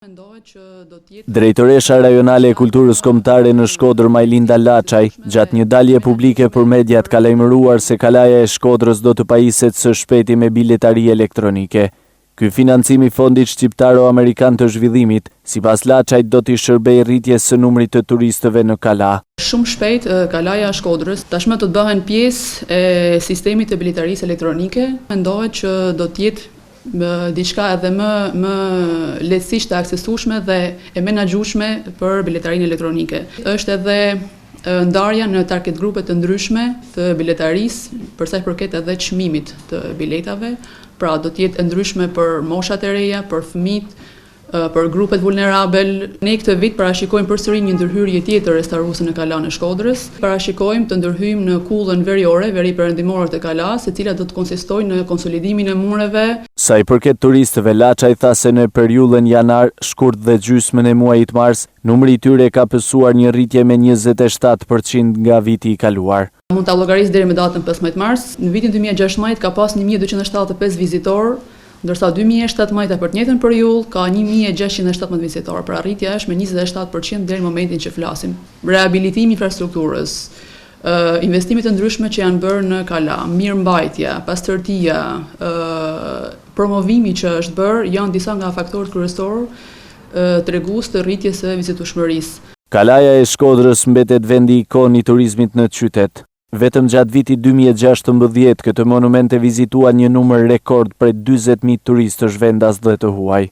Drejtoresha rajonale e kulturës kombëtare në Shkodër Majlinda Laçaj, gjatë një dalje publike për mediat ka lajmëruar se kalaja e Shkodrës do të pajiset së shpejti me biletari elektronike. Ky financim i Fondit Shqiptaro-Amerikan të Zhvillimit, sipas Laçajt, do t'i shërbejë rritjes së numrit të turistëve në kala. Shumë shpejt kalaja e Shkodrës tashmë do të bëhen pjesë e sistemit të biletarisë elektronike. Mendohet që do të jetë diçka edhe më lehtësisht të aksesueshme dhe e menaxhueshme për biletarinë elektronike. Është edhe ndarja në target grupe të ndryshme të biletarisë, për sa i përket edhe çmimit të biletave, pra do të jetë e ndryshme për moshat e reja, për fëmijët, për grupet vulnerabel. Ne këtë vit parashikojmë përsëri një ndërhyrje tjetër restaruese në Kalan e Shkodrës. Parashikojmë të ndërhyjmë në kullën veriore, veri perëndimore të Kalas, e cila do të konsistojë në konsolidimin e mureve. Sa i përket turistëve, Laçaj tha se në periudhën janar, shkurt dhe gjysmën e muajit mars, numri i tyre ka pësuar një rritje me 27% nga viti i kaluar. Mund ta llogarisë deri më datën 15 mars. Në vitin 2016 ka pas 1275 vizitorë, ndërsa 2017 për të njëjtën periudhë ka 1617 vizitorë, pra rritja është me 27% deri në momentin që flasim. Rehabilitimi i infrastrukturës, investimet e ndryshme që janë bërë në kala, mirëmbajtja, pastërtia, promovimi që është bërë janë disa nga faktorët kryesorë tregues të rritjes së vizitueshmërisë. Kalaja e Shkodrës mbetet vendi ikon i turizmit në qytet. Vetëm gjatë vitit 2016 këtë monument e vizitua një numër rekord prej 40.000 turistësh vendas dhe të huaj.